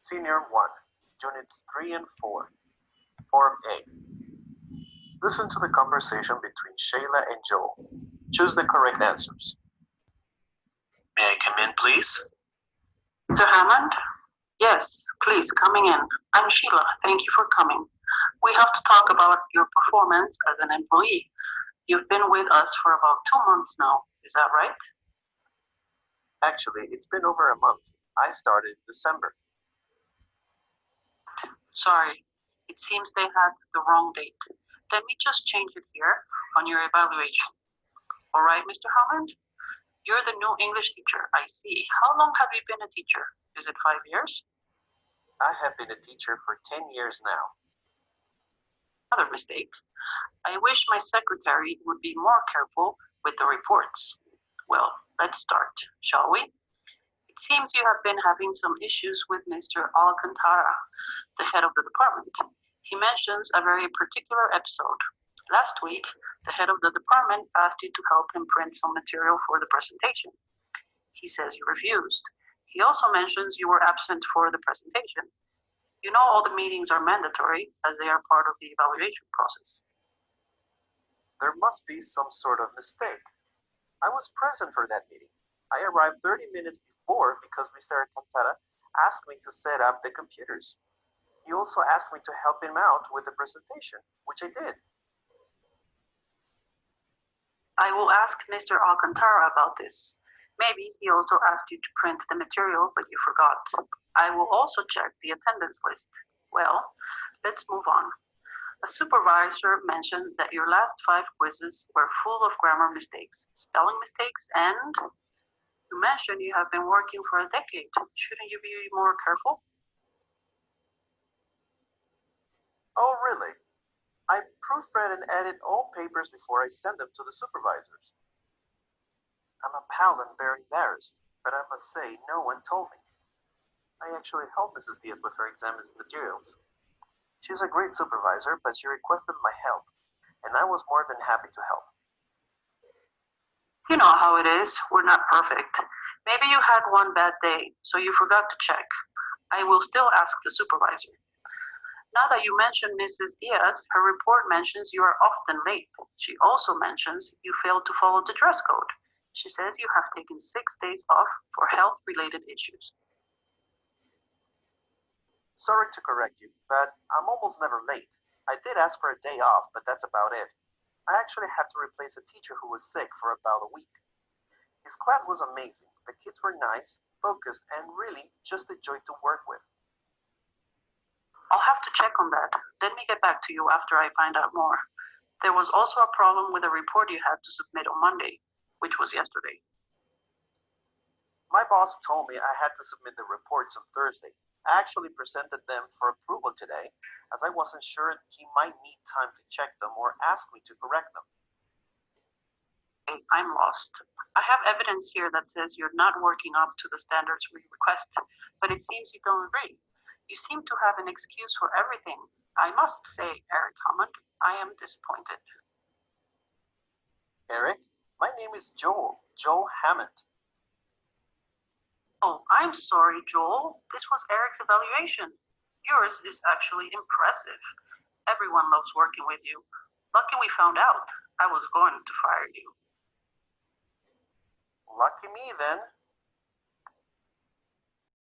Senior 1, Units 3 and 4, Form A. Listen to the conversation between Shayla and Joel. Choose the correct answers. May I come in, please? Mr. Hammond? Yes, please, coming in. I'm Sheila. Thank you for coming. We have to talk about your performance as an employee. You've been with us for about 2 months now. Is that right? Actually, it's been over a month. I started in December. Sorry, it seems they had the wrong date. Let me just change it here on your evaluation. All right, Mr. Hammond? You're the new English teacher, I see. How long have you been a teacher? Is it 5 years? I have been a teacher for 10 years now. Another mistake. I wish my secretary would be more careful with the reports. Well, let's start, shall we? It seems you have been having some issues with Mr. Alcantara, the head of the department. He mentions a very particular episode. Last week, the head of the department asked you to help him print some material for the presentation. He says you refused. He also mentions you were absent for the presentation. You know all the meetings are mandatory as they are part of the evaluation process. There must be some sort of mistake. I was present for that meeting. I arrived 30 minutes before because Mr. Alcantara asked me to set up the computers. He also asked me to help him out with the presentation, which I did. I will ask Mr. Alcantara about this. Maybe he also asked you to print the material, but you forgot. I will also check the attendance list. Well, let's move on. A supervisor mentioned that your last 5 quizzes were full of grammar mistakes, spelling mistakes, and you mentioned you have been working for a decade. Shouldn't you be more careful? Oh, really? I proofread and edit all papers before I send them to the supervisors. I'm appalled and very embarrassed, but I must say no one told me. I actually helped Mrs. Diaz with her exams materials. She's a great supervisor, but she requested my help, and I was more than happy to help. You know how it is. We're not perfect. Maybe you had one bad day, so you forgot to check. I will still ask the supervisor. Now that you mentioned Mrs. Diaz, her report mentions you are often late. She also mentions you failed to follow the dress code. She says you have taken 6 days off for health-related issues. Sorry to correct you, but I'm almost never late. I did ask for a day off, but that's about it. I actually had to replace a teacher who was sick for about a week. His class was amazing. The kids were nice, focused, and really just a joy to work with. I'll have to check on that. Let me get back to you after I find out more. There was also a problem with a report you had to submit on Monday, which was yesterday. My boss told me I had to submit the reports on Thursday. I actually presented them for approval today, as I wasn't sure he might need time to check them or ask me to correct them. Hey, I'm lost. I have evidence here that says you're not working up to the standards we request, but it seems you don't agree. You seem to have an excuse for everything. I must say, Eric Hammond, I am disappointed. Eric, my name is Joel Hammond. Oh, I'm sorry, Joel. This was Eric's evaluation. Yours is actually impressive. Everyone loves working with you. Lucky we found out. I was going to fire you. Lucky me then.